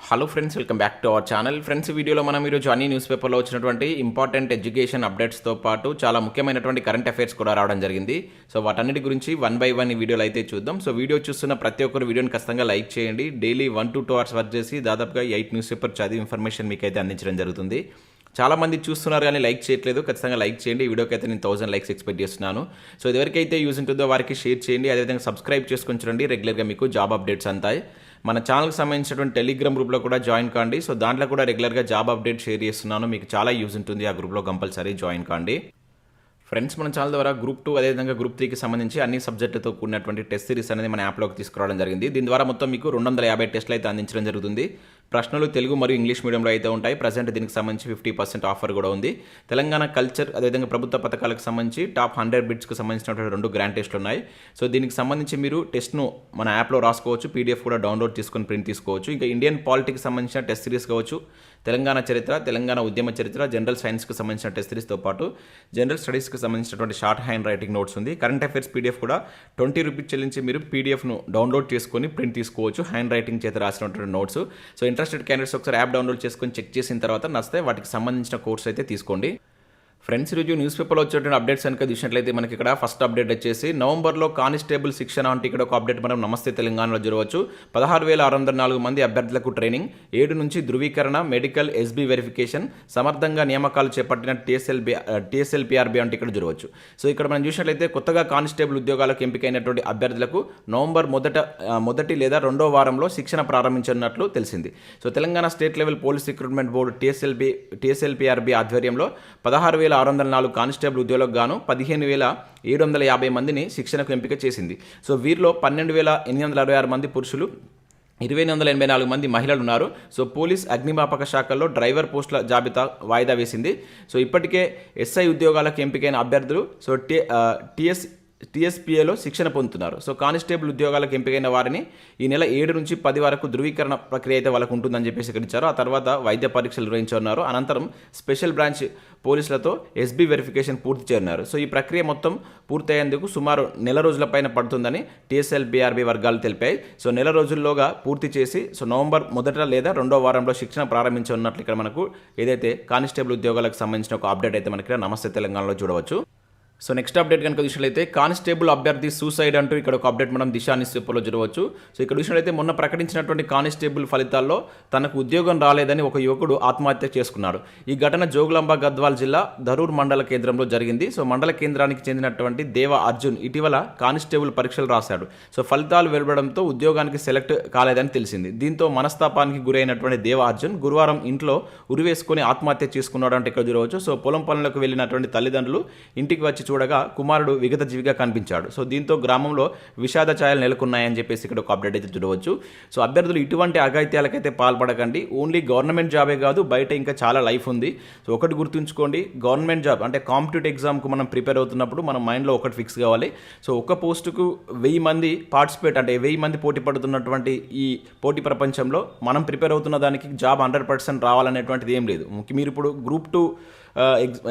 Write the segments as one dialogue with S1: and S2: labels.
S1: Hello friends, welcome back to our channel. Friends, వీడియోలో మనం ఈరోజు అన్ని న్యూస్ పేపర్లో వచ్చినటువంటి ఇంపార్టెంట్ ఎడ్యుకేషన్ అప్డేట్స్తో పాటు చాలా ముఖ్యమైనటువంటి కరెంట్ అఫైర్స్ కూడా రావడం జరిగింది. సో వాటన్నిటి గురించి 1 by 1 ఈ వీడియోలో అయితే చూద్దాం. సో వీడియో చూస్తున్న ప్రతి ఒక్కరు వీడియోని ఖచ్చితంగా లైక్ చేయండి. డైలీ 1 to 2 hours వర్క్ చేసి దాదాపుగా 8 న్యూస్ పేపర్ చదివి ఇన్ఫర్మేషన్ మీకు అయితే అందించడం జరుగుతుంది. చాలా మంది చూస్తున్నారు కానీ లైక్ చేయట్లేదు. ఖచ్చితంగా లైక్ చేయండి. ఈ వీడియోకి అయితే నేను 1000 లైక్స్ ఎక్స్పెక్ట్ చేస్తున్నాను. సో ఎవరికైతే యూజ్ ఉంటుందో వారికి షేర్ చేయండి. అదేవిధంగా సబ్స్క్రైబ్ చేసుకొని చూడండి. రెగ్యులర్గా మీకు జాబ్ అప్డేట్స్ అంతాయి. మన ఛానల్కి సంబంధించినటువంటి టెలిగ్రామ్ గ్రూప్లో కూడా జాయిన్ కాండి. సో దాంట్లో కూడా రెగ్యులర్గా జాబ్ అప్డేట్ షేర్ చేస్తున్నాను. మీకు చాలా యూజ్ ఉంటుంది. ఆ గ్రూప్లో కంపల్సరీ జాయిన్ కాండి. ఫ్రెండ్స్, మన ఛానల్ ద్వారా గ్రూప్ 2 అదేవిధంగా గ్రూప్ 3కి సంబంధించి అన్ని సబ్జెక్టులతో కూడినటువంటి టెస్ట్ సిరీస్ అనేది మన యాప్లోకి తీసుకురావడం జరిగింది. దీని ద్వారా మొత్తం మీకు 250 టెస్టులు అయితే అందించడం జరుగుతుంది. ప్రశ్నలు తెలుగు మరియు ఇంగ్లీష్ మీడియంలో అయితే ఉంటాయి. ప్రజెంట్ దీనికి సంబంధించి 50% ఆఫర్ కూడా ఉంది. తెలంగాణ కల్చర్ అదేవిధంగా ప్రభుత్వ పథకాలకు సంబంధించి టాప్ 100 బిట్స్కి సంబంధించినటువంటి 2 గ్రాండ్ టెస్టులు ఉన్నాయి. సో దీనికి సంబంధించి మీరు టెస్ట్ను మన యాప్లో రాసుకోవచ్చు. పీడిఎఫ్ కూడా డౌన్లోడ్ చేసుకొని ప్రింట్ తీసుకోవచ్చు. ఇంకా ఇండియన్ పాలిటిక్స్ సంబంధించిన టెస్ట్ సిరీస్ కావచ్చు, తెలంగాణ చరిత్ర, తెలంగాణ ఉద్యమ చరిత్ర, జనరల్ సైన్స్కి సంబంధించిన టెస్ట్ సిరీస్తో పాటు జనరల్ స్టడీస్కి సంబంధించినటువంటి షార్ట్ హ్యాండ్ రైటింగ్ నోట్స్ ఉంది. కరెంట్ అఫైర్స్ పీడిఎఫ్ కూడా 20 రూపీస్ చెల్లించి మీరు పీడిఎఫ్ను డౌన్లోడ్ చేసుకొని ప్రింట్ తీసుకోవచ్చు. హ్యాండ్ రైటింగ్ చేత రాసినటువంటి నోట్స్. సో ఇంట్రెస్టెడ్ క్యాండిడేట్స్ ఒకసారి యాప్ డౌన్లోడ్ చేసుకొని చెక్ చేసిన తర్వాత నచ్చితే వాటికి సంబంధించిన కోర్స్ అయితే తీసుకోండి. ఫ్రెండ్స్, ఈరోజు న్యూస్ పేపర్లో వచ్చేటువంటి అప్డేట్స్ కనుక చూసినట్లయితే మనకి ఇక్కడ ఫస్ట్ అప్డేట్ వచ్చేసి నవంబర్లో కానిస్టేబుల్ శిక్షణ అంటే ఇక్కడ ఒక అప్డేట్ మనం నమస్తే తెలంగాణలో చూడవచ్చు. 16,604 మంది అభ్యర్థులకు ట్రైనింగ్, 7 నుంచి ధృవీకరణ, మెడికల్, ఎస్బీ వెరిఫికేషన్, సమర్థంగా నియామకాలు చేపట్టిన టీఎస్ఎల్పిఆర్బి అంటే ఇక్కడ చూడవచ్చు. సో ఇక్కడ మనం చూసినట్లయితే కొత్తగా కానిస్టేబుల్ ఉద్యోగాలకు ఎంపికైనటువంటి అభ్యర్థులకు నవంబర్ మొదటి లేదా 2వ వారంలో శిక్షణ ప్రారంభించనున్నట్లు తెలిసింది. So Telangana state level police recruitment board TSLPRB ఆధ్వర్యంలో 16,604 కానిస్టేబుల్ ఉద్యోగులకు గాను 15,750 మందిని శిక్షణకు ఎంపిక చేసింది. సో వీరిలో 12,866 మంది పురుషులు, 2,284 మంది మహిళలు ఉన్నారు. సో పోలీస్ అగ్నిమాపక శాఖల్లో డ్రైవర్ పోస్టుల జాబితా వాయిదా వేసింది. సో ఇప్పటికే ఎస్ఐ ఉద్యోగాలకు ఎంపికైన అభ్యర్థులు సో TSPAలో శిక్షణ పొందుతున్నారు. సో కానిస్టేబుల్ ఉద్యోగాలకు ఎంపికైన వారిని ఈ నెల 7 నుంచి 10 వరకు ధృవీకరణ ప్రక్రియ అయితే వాళ్ళకు ఉంటుందని చెప్పేసి ఇక్కడ ఇచ్చారు. ఆ తర్వాత వైద్య పరీక్షలు నిర్వహించున్నారు. అనంతరం స్పెషల్ బ్రాంచ్ పోలీసులతో ఎస్బీ వెరిఫికేషన్ పూర్తి చేయనున్నారు. సో ఈ ప్రక్రియ మొత్తం పూర్తయ్యేందుకు సుమారు నెల రోజుల పైన పడుతుందని TSLBRB వర్గాలు తెలిపాయి. సో నెల రోజుల్లోగా పూర్తి చేసి సో నవంబర్ మొదట లేదా 2వ వారంలో శిక్షణ ప్రారంభించనున్నట్లు ఇక్కడ మనకు ఏదైతే కానిస్టేబుల్ ఉద్యోగాలకు సంబంధించిన ఒక అప్డేట్ అయితే మనకి నమస్తే తెలంగాణలో చూడవచ్చు. సో నెక్స్ట్ అప్డేట్ కనుక చూసినట్లయితే కానిస్టేబుల్ అభ్యర్థి సూసైడ్ అంటూ ఇక్కడ ఒక అప్డేట్ మనం దిశా న్యూస్ పేపర్లో చూడవచ్చు. సో ఇక్కడ చూసినట్లయితే మొన్న ప్రకటించినటువంటి కానిస్టేబుల్ ఫలితాల్లో తనకు ఉద్యోగం రాలేదని ఒక యువకుడు ఆత్మహత్య చేసుకున్నాడు. ఈ ఘటన జోగులాంబ గద్వాల్ జిల్లా ధరూర్ మండల కేంద్రంలో జరిగింది. సో మండల కేంద్రానికి చెందినటువంటి దేవ అర్జున్ ఇటీవల కానిస్టేబుల్ పరీక్షలు రాశాడు. సో ఫలితాలు వెలువడంతో ఉద్యోగానికి సెలెక్ట్ కాలేదని తెలిసింది. దీంతో మనస్తాపానికి గురైనటువంటి దేవ అర్జున్ గురువారం ఇంట్లో ఉరివేసుకొని ఆత్మహత్య చేసుకున్నాడు అంటే ఇక్కడ చూడవచ్చు. సో పొలం పనులకు వెళ్ళినటువంటి తల్లిదండ్రులు ఇంటికి వచ్చి చూడగా కుమారుడు విగత జీవిగా కనిపించాడు. సో దీంతో గ్రామంలో విషాద ఛాయలు నెలకొన్నాయని చెప్పేసి ఇక్కడ ఒక అప్డేట్ అయితే చూడవచ్చు. సో అభ్యర్థులు ఇటువంటి అఘాయిత్యాలకైతే పాల్పడకండి. ఓన్లీ గవర్నమెంట్ జాబే కాదు, బయట ఇంకా చాలా లైఫ్ ఉంది. సో ఒకటి గుర్తుంచుకోండి, గవర్నమెంట్ జాబ్ అంటే కాంపిటేటివ్ ఎగ్జామ్కు మనం ప్రిపేర్ అవుతున్నప్పుడు మన మైండ్లో ఒకటి ఫిక్స్ కావాలి. సో ఒక పోస్టుకు 1000 మంది పార్టిసిపేట్ అంటే 1000 మంది పోటీ పడుతున్నటువంటి ఈ పోటీ ప్రపంచంలో మనం ప్రిపేర్ అవుతున్న దానికి జాబ్ 100% రావాలనేటువంటిది ఏం లేదు. మీరు ఇప్పుడు గ్రూప్ 2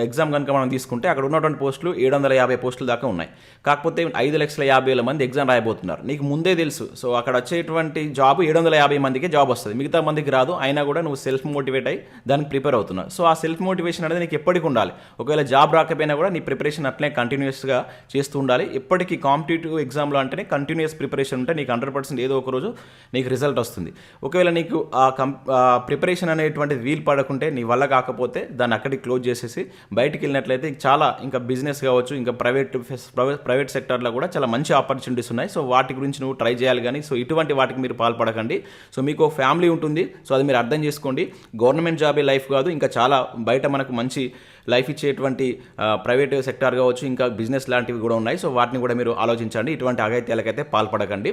S1: ఎగ్జామ్ కనుక మనం తీసుకుంటే అక్కడ ఉన్నటువంటి పోస్టులు 750 పోస్టుల దాకా ఉన్నాయి. కాకపోతే 5,50,000 మంది ఎగ్జామ్ రాయబోతున్నారు. నీకు ముందే తెలుసు. సో అక్కడ వచ్చేటువంటి జాబ్ 750 మందికే జాబ్ వస్తుంది, మిగతా మందికి రాదు. అయినా కూడా నువ్వు సెల్ఫ్ మోటివేట్ అయ్యి దానికి ప్రిపేర్ అవుతున్నావు. సో ఆ సెల్ఫ్ మోటివేషన్ అనేది నీకు ఎప్పటికి ఉండాలి. ఒకవేళ జాబ్ రాకపోయినా కూడా నీ ప్రిపరేషన్ అట్లనే కంటిన్యూస్గా చేస్తూ ఉండాలి. ఎప్పటికీ కాంపిటేటివ్ ఎగ్జామ్లో అంటేనే కంటిన్యూస్ ప్రిపరేషన్ ఉంటే నీకు 100% ఏదో ఒక రోజు నీకు రిజల్ట్ వస్తుంది. ఒకవేళ నీకు ఆ ప్రిపరేషన్ అనేటువంటిది వీలు పడకుంటే నీ వల్ల కాకపోతే దాన్ని అక్కడికి క్లోజ్ చేసేసి బయటికి వెళ్ళినట్లయితే చాలా ఇంకా బిజినెస్ కావచ్చు, ఇంకా ప్రైవేట్ సెక్టర్లో కూడా చాలా మంచి ఆపర్చునిటీస్ ఉన్నాయి. సో వాటి గురించి నువ్వు ట్రై చేయాలి. కానీ సో ఇటువంటి వాటికి మీరు పాల్పడకండి. సో మీకు ఫ్యామిలీ ఉంటుంది. సో అది మీరు అర్థం చేసుకోండి. గవర్నమెంట్ జాబే లైఫ్ కాదు, ఇంకా చాలా బయట మనకు మంచి లైఫ్ ఇచ్చేటువంటి ప్రైవేట్ సెక్టార్ కావచ్చు, ఇంకా బిజినెస్ లాంటివి కూడా ఉన్నాయి. సో వాటిని కూడా మీరు ఆలోచించండి. ఇటువంటి అఘాయిత్యాలకైతే పాల్పడకండి.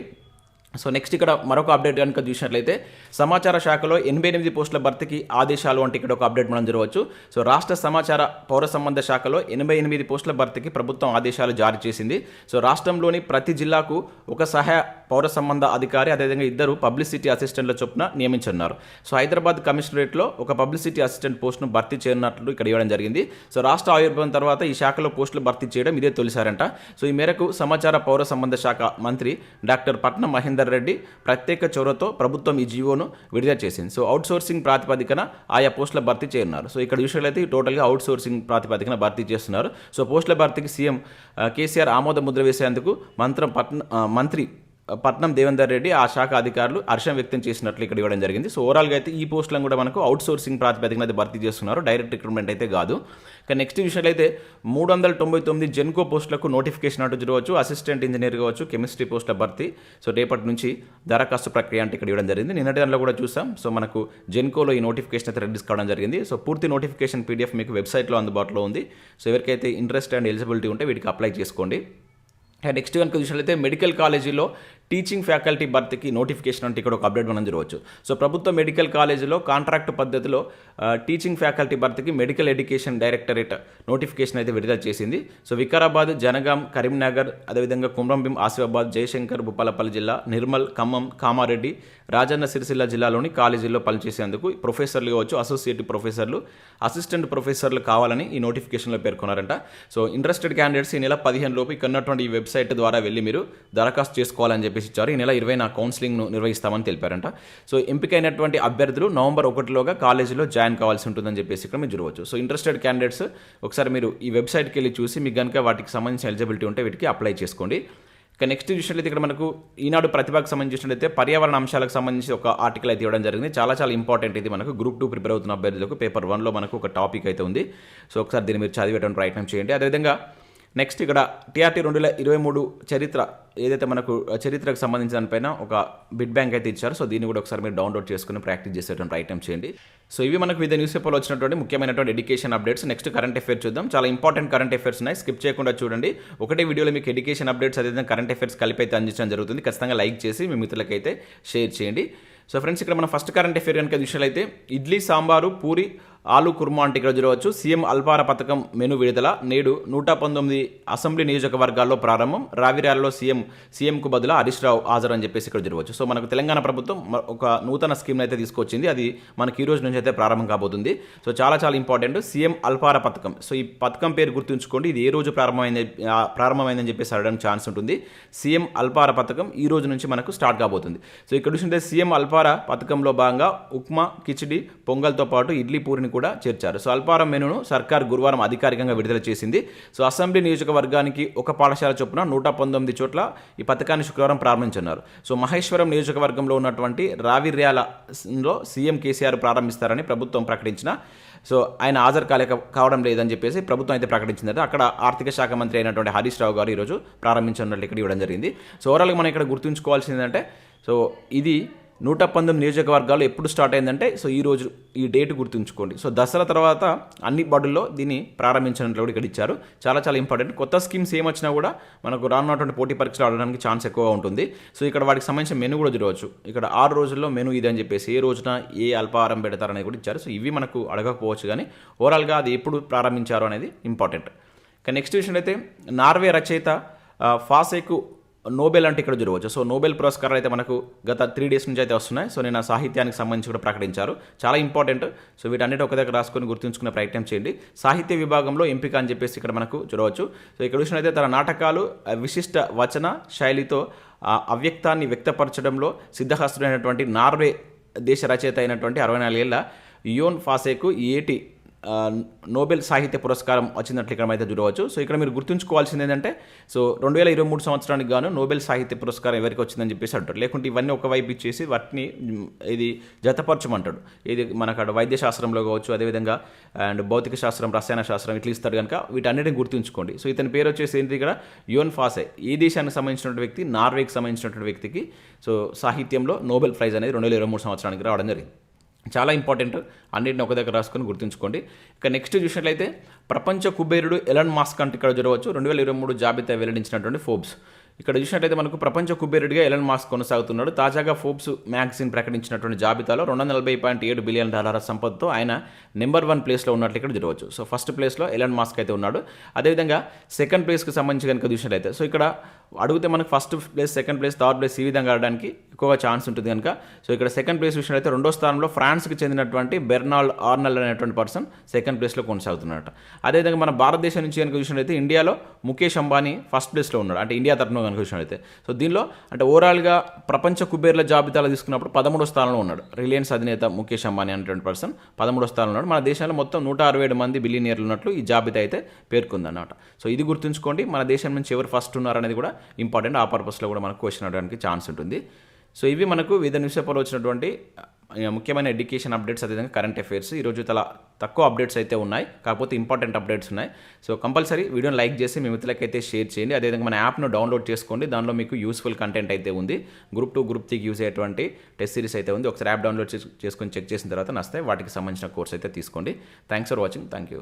S1: సో నెక్స్ట్ ఇక్కడ మరొక అప్డేట్ కనుక చూసినట్లయితే సమాచార శాఖలో 88 పోస్టుల భర్తీకి ఆదేశాలు అంటే ఇక్కడ ఒక అప్డేట్ మనం చూడవచ్చు. సో రాష్ట్ర సమాచార పౌర సంబంధ శాఖలో 88 పోస్టుల భర్తీకి ప్రభుత్వం ఆదేశాలు జారీ చేసింది. సో రాష్ట్రంలోని ప్రతి జిల్లాకు ఒక సహాయ పౌర సంబంధ అధికారి అదేవిధంగా 2 పబ్లిసిటీ అసిస్టెంట్ల చొప్పున నియమించనున్నారు. సో హైదరాబాద్ కమిషనరేట్లో ఒక పబ్లిసిటీ అసిస్టెంట్ పోస్టును భర్తీ చేయనున్నట్లు ఇక్కడ ఇవ్వడం జరిగింది. సో రాష్ట్ర ఆవిర్భావం తర్వాత ఈ శాఖలో పోస్టులు భర్తీ చేయడం ఇదే తొలిసారంట. సో ఈ మేరకు సమాచార పౌర సంబంధ శాఖ మంత్రి డాక్టర్ పట్నం మహేందర్ దేవేందర్ రెడ్డి ప్రత్యేక చొరవతో ప్రభుత్వం ఈ జీవోను విడుదల చేసింది. సో అవుట్సోర్సింగ్ ప్రాతిపదికన ఆయా పోస్టుల భర్తీ చేయనున్నారు. సో ఇక్కడ చూసినట్లయితే టోటల్గా అవుట్సోర్సింగ్ ప్రాతిపదికన భర్తీ చేస్తున్నారు. సో పోస్టుల భర్తీకి సీఎం కేసీఆర్ ఆమోద ముద్ర వేసేందుకు మంత్రి పట్నం దేవేందర్ రెడ్డి ఆ శాఖ అధికారులు హర్షం వ్యక్తం చేసినట్లు ఇక్కడ ఇవ్వడం జరిగింది. సో ఓవరాల్గా అయితే ఈ పోస్టులను కూడా మనకు అవుట్సోర్సింగ్ ప్రాతిపదికన అయితే భర్తీ చేస్తున్నారు, డైరెక్ట్ రిక్రూట్మెంట్ అయితే కాదు. ఇక నెక్స్ట్ విషయాలు అయితే 399 జెన్కో పోస్టులకు నోటిఫికేషన్ అంటూ చూడవచ్చు. అసిస్టెంట్ ఇంజనీర్ కావచ్చు, కెమిస్ట్రీ పోస్టుల భర్తీ. సో రేపటి నుంచి దరఖాస్తు ప్రక్రియ అంటే ఇక్కడ ఇవ్వడం జరిగింది. నిన్నటి దాంట్లో కూడా చూసాం. సో మనకు జెన్కోలో ఈ నోటిఫికేషన్ అయితే రిలీజ్ కావడం జరిగింది. సో పూర్తి నోటిఫికేషన్ పీడిఎఫ్ మీకు వెబ్సైట్లో అందుబాటులో ఉంది. సో ఎవరికైతే ఇంట్రెస్ట్ అండ్ ఎలిజిబిలిటీ ఉంటే వీటికి అప్లై చేసుకోండి. నెక్స్ట్ కనుక చూసినట్లయితే మెడికల్ కాలేజీలో టీచింగ్ ఫ్యాకల్టీ భర్తీకి నోటిఫికేషన్ అంటే ఇక్కడ ఒక అప్డేట్ మనం చూడవచ్చు. సో ప్రభుత్వ మెడికల్ కాలేజీలో కాంట్రాక్ట్ పద్ధతిలో టీచింగ్ ఫ్యాకల్టీ భర్తీకి మెడికల్ ఎడ్యుకేషన్ డైరెక్టరేట్ నోటిఫికేషన్ అయితే విడుదల చేసింది. సో వికారాబాద్, జనగాం, కరీంనగర్, అదేవిధంగా కుమ్రంభీం, ఆసిఫాబాద్, జయశంకర్, భూపాలపల్లి జిల్లా, నిర్మల్, ఖమ్మం, కామారెడ్డి, రాజన్న సిరిసిల్ల జిల్లాలోని కాలేజీల్లో పనిచేసేందుకు ప్రొఫెసర్లు కావచ్చు, అసోసియేట్ ప్రొఫెసర్లు, అసిస్టెంట్ ప్రొఫెసర్లు కావాలని ఈ నోటిఫికేషన్లో పేర్కొన్నారంట. సో ఇంట్రెస్టెడ్ క్యాండిడేట్స్ ఈ నెల 15 లోపు ఇక్కడ ఉన్నటువంటి ఈ వెబ్సైట్ ద్వారా వెళ్ళి మీరు దరఖాస్తు చేసుకోవాలని చెప్పేసి ఇచ్చారు. ఈ నెల 20 కౌన్సిలింగ్ను నిర్వహిస్తామని తెలిపారంట. సో ఎంపికైనటువంటి అభ్యర్థులు నవంబర్ 1లోగా కాలేజీలో జాయిన్ కావాల్సి ఉంటుందని చెప్పేసి ఇక్కడ మీరు చూడవచ్చు. సో ఇంట్రెస్టెడ్ క్యాండిడేట్స్ ఒకసారి మీరు ఈ వెబ్సైట్కి వెళ్ళి చూసి మీకు కనుక వాటికి సంబంధించిన ఎలిజిబిలిటీ ఉంటే వీటికి అప్లై చేసుకోండి. ఇక నెక్స్ట్ చూసినట్లయితే ఇక్కడ మనకు ఈనాడు ప్రతిభకు సంబంధించినట్లయితే పర్యావరణ అంశాలకు సంబంధించి ఒక ఆర్టికల్ అయితే ఇవ్వడం జరిగింది. చాలా ఇంపార్టెంట్. ఇది మనకు గ్రూప్ 2 ప్రిపేర్ అవుతున్న అభ్యర్థులకు పేపర్ 1లో మనకు ఒక టాపిక్ అయితే ఉంది. సో ఒకసారి దీన్ని మీరు చదివేటువంటి ప్రయత్నం చేయండి. అదేవిధంగా నెక్స్ట్ ఇక్కడ టీఆర్టీ 2023 చరిత్ర ఏదైతే మనకు చరిత్రకు సంబంధించిన దానిపైన ఒక బిడ్ బ్యాంక్ అయితే ఇచ్చారు. సో దీన్ని కూడా ఒకసారి మీరు డౌన్లోడ్ చేసుకుని ప్రాక్టీస్ చేసేటువంటి ప్రయత్నం చేయండి. సో ఇవి మనకు వివిధ న్యూస్ పేపర్లో వచ్చినటువంటి ముఖ్యమైనటువంటి education updates. Next current affairs చూద్దాం. చాలా ఇంపార్టెంట్ కరెంట్ అఫేర్స్ ఉన్నాయి, స్కిప్ చేయకుండా చూడండి. ఒకటే వీడియోలో మీకు ఎడ్యుకేషన్ అప్డేట్స్ అదేవిధంగా కరెంట్ అఫేర్స్ కలిపి అయితే అందించడం జరుగుతుంది. ఖచ్చితంగా లైక్ చేసి మీ మిత్రులకైతే షేర్ చేయండి. సో ఫ్రెండ్స్ ఇక్కడ మన ఫస్ట్ కరెంట్ అఫేర్ కనుక విషయాలైతే ఇడ్లీ, సాంబారు, పూరి, ఆలు కుర్మా అంటే ఇక్కడ చూడవచ్చు. సీఎం అల్పార పథకం మెను విడుదల. నేడు 119 అసెంబ్లీ నియోజకవర్గాల్లో ప్రారంభం. రావిరాలలో సీఎంకు బదులు హరీష్ రావు హాజరు అని చెప్పేసి ఇక్కడ చూడవచ్చు. సో మనకు తెలంగాణ ప్రభుత్వం ఒక నూతన స్కీమ్ని అయితే తీసుకొచ్చింది. అది మనకి ఈ రోజు నుంచి అయితే ప్రారంభం కాబోతుంది. సో చాలా ఇంపార్టెంట్ సీఎం అల్పార పథకం. సో ఈ పథకం పేరు గుర్తుంచుకోండి. ఇది ఏ రోజు ప్రారంభమైందని చెప్పేసి అడగడానికి ఛాన్స్ ఉంటుంది. సీఎం అల్పార పథకం ఈ రోజు నుంచి మనకు స్టార్ట్ కాబోతుంది. సో ఇక్కడ చూసింటే సీఎం అల్పార పథకంలో భాగంగా ఉప్మా, కిచిడి, పొంగల్తో పాటు ఇడ్లీ, పూరిని కూడా చేర్చారు. సో అల్పారం మెనూను సర్కార్ గురువారం అధికారికంగా విడుదల చేసింది. సో అసెంబ్లీ నియోజకవర్గానికి ఒక పాఠశాల చొప్పున 119 చోట్ల ఈ పథకాన్ని శుక్రవారం ప్రారంభించన్నారు. సో మహేశ్వరం నియోజకవర్గంలో ఉన్నటువంటి రావిర్యాలలో సీఎం కేసీఆర్ ప్రారంభిస్తారని ప్రభుత్వం ప్రకటించిన సో ఆయన హాజరు కావడం లేదని చెప్పేసి ప్రభుత్వం అయితే ప్రకటించిందంటే అక్కడ ఆర్థిక శాఖ మంత్రి అయినటువంటి హరీష్ రావు గారు ఈరోజు ప్రారంభించనున్నట్లు ఇక్కడ ఇవ్వడం జరిగింది. సో ఓవరాల్గా మనం ఇక్కడ గుర్తుంచుకోవాల్సింది ఏంటంటే సో ఇది 119 నియోజకవర్గాలు ఎప్పుడు స్టార్ట్ అయిందంటే సో ఈ రోజు ఈ డేట్ గుర్తుంచుకోండి. సో దసరా తర్వాత అన్ని బడుల్లో దీన్ని ప్రారంభించినట్లు కూడా ఇక్కడ ఇచ్చారు. చాలా ఇంపార్టెంట్. కొత్త స్కీమ్స్ ఏమొచ్చినా కూడా మనకు రానున్నటువంటి పోటీ పరీక్షలు ఆడడానికి ఛాన్స్ ఎక్కువగా ఉంటుంది. సో ఇక్కడ వాటికి సంబంధించిన మెను కూడా చూడవచ్చు. ఇక్కడ 6 రోజుల్లో మెను ఇది అని చెప్పేసి ఏ రోజున ఏ అల్పాహారం పెడతారనేది కూడా ఇచ్చారు. సో ఇవి మనకు అడగకపోవచ్చు కానీ ఓవరాల్గా అది ఎప్పుడు ప్రారంభించారు అనేది ఇంపార్టెంట్. ఇక నెక్స్ట్ విషయం అయితే నార్వే రచయిత ఫాసెకు నోబెల్ అంటే ఇక్కడ చూడవచ్చు. సో నోబెల్ పురస్కారాలు అయితే మనకు గత 3 డేస్ నుంచి అయితే వస్తున్నాయి. సో నేను సాహిత్యానికి సంబంధించి కూడా ప్రకటించారు. చాలా ఇంపార్టెంట్. సో వీటన్నిటి ఒక దగ్గర రాసుకొని గుర్తుంచుకునే ప్రయత్నం చేయండి. సాహిత్య విభాగంలో ఎంపిక అని చెప్పేసి ఇక్కడ మనకు చూడవచ్చు. సో ఇక్కడ చూసినట్లయితే తన నాటకాలు విశిష్ట వచన శైలితో అవ్యక్తాన్ని వ్యక్తపరచడంలో సిద్ధహస్తుడైనటువంటి నార్వే దేశ రచయిత అయినటువంటి 64 ఏళ్ల యోన్ ఫాసెకు ఏటి నోబెల్ సాహిత్య పురస్కారం వచ్చినట్లు ఇక్కడ అయితే చూడవచ్చు. సో ఇక్కడ మీరు గుర్తుంచుకోవాల్సింది ఏంటంటే సో 2023 సంవత్సరానికి గాను నోబెల్ సాహిత్య పురస్కారం ఎవరికి వచ్చిందని చెప్పేసి అంటారు. లేకుంటే ఇవన్నీ ఒకవైపు ఇచ్చేసి వాటిని ఇది జతపరచమంటాడు. ఇది మనకు అక్కడ వైద్య శాస్త్రంలో కావచ్చు, అదేవిధంగా అండ్ భౌతిక శాస్త్రం, రసాయన శాస్త్రం ఇట్లా ఇస్తాడు కనుక వీటన్నిటిని గుర్తుంచుకోండి. సో ఇతని పేరు వచ్చేసి ఏంటి ఇక్కడ యోన్ ఫాసే. ఈ దేశానికి సంబంధించినటువంటి వ్యక్తి, నార్వేకి సంబంధించినటువంటి వ్యక్తికి సో సాహిత్యంలో నోబెల్ ప్రైజ్ అనేది 2023 సంవత్సరానికి రావడం జరిగింది. చాలా ఇంపార్టెంట్. అన్నింటిని ఒక దగ్గర రాసుకొని గుర్తుంచుకోండి. ఇక నెక్స్ట్ చూసినట్లయితే ప్రపంచ కుబేరుడు ఎలాన్ మస్క్ అంటే ఇక్కడ చూడవచ్చు. 2023 జాబితా వెల్లడించినటువంటి ఫోర్బ్స్. ఇక్కడ చూసినట్లయితే మనకు ప్రపంచ కుబేరుడిగా ఎలాన్ మస్క్ కొనసాగుతున్నాడు. తాజాగా ఫోర్బ్స్ మ్యాగజైన్ ప్రకటించినటువంటి జాబితాలో $240.7 బిలియన్ సంపదతో ఆయన నెంబర్ 1 ప్లేస్లో ఉన్నట్లు ఇక్కడ చూడవచ్చు. సో ఫస్ట్ ప్లేస్లో ఎలాన్ మస్క్ అయితే ఉన్నాడు. అదేవిధంగా సెకండ్ ప్లేస్కి సంబంధించి కనుక చూసినట్లయితే సో ఇక్కడ అడిగితే మనకు first place, second place, third place ఈ విధంగా ఆడడానికి ఎక్కువగా ఛాన్స్ ఉంటుంది కనుక సో ఇక్కడ సెకండ్ ప్లేస్ చూసినట్లయితే 2వ స్థానంలో ఫ్రాన్స్కి చెందినటువంటి బెర్నాల్డ్ ఆర్నల్ అనేటువంటి పర్సన్ సెకండ్ ప్లేస్లో కొనసాగుతున్నారట. అదేవిధంగా మన భారతదేశం నుంచి కనుక చూసినట్లయితే ఇండియాలో ముఖేష్ అంబానీ ఫస్ట్ ప్లేస్లో ఉన్నాడు. అంటే ఇండియా తరఫున ర్యాంకింగ్లో కనుక చూసినట్లయితే. సో దీనిలో అంటే ఓవరాల్గా ప్రపంచ కుబేర్ల జాబితాలో తీసుకున్నప్పుడు 13వ స్థానంలో ఉన్నాడు. రిలయన్స్ అధినేత ముఖేష్ అంబానీ అనేటువంటి పర్సన్ 13వ స్థానంలో ఉన్నాడు. మన దేశంలో మొత్తం 167 మంది బిలియనీర్లు ఉన్నట్లు ఈ జాబితా అయితే పేర్కొందన్నమాట. సో ఇది గుర్తుంచుకోండి. మన దేశం నుంచి ఎవరు ఫస్ట్ ఉన్నారనేది కూడా ఇంపార్టెంట్. ఆ పర్పస్లో కూడా మనకు క్వశ్చన్ అడగడానికి ఛాన్స్ ఉంటుంది. సో ఇవి మనకు వివిధ న్యూస్ పేపర్లో వచ్చినటువంటి ముఖ్యమైన ఎడ్యుకేషన్ అప్డేట్స్, అదేవిధంగా కరెంట్ అఫైర్స్. ఈరోజు చాలా తక్కువ అప్డేట్స్ అయితే ఉన్నాయి, కాకపోతే ఇంపార్టెంట్ అప్డేట్స్ ఉన్నాయి. సో కంపల్సరీ వీడియోని లైక్ చేసి మీ మిత్రులకైతే షేర్ చేయండి. అదేవిధంగా మన యాప్ను డౌన్లోడ్ చేసుకోండి. దానిలో మీకు యూస్ఫుల్ కంటెంట్ అయితే ఉంది. గ్రూప్ 2, గ్రూప్ 3కి యూజ్ అయ్యేటువంటి టెస్ట్ సిరీస్ అయితే ఉంది. ఒకసారి యాప్ డౌన్లోడ్ చేసుకొని చెక్ చేసిన తర్వాత నచ్చితే వాటికి సంబంధించిన కోర్స్ అయితే తీసుకోండి. Thanks for watching. Thank you.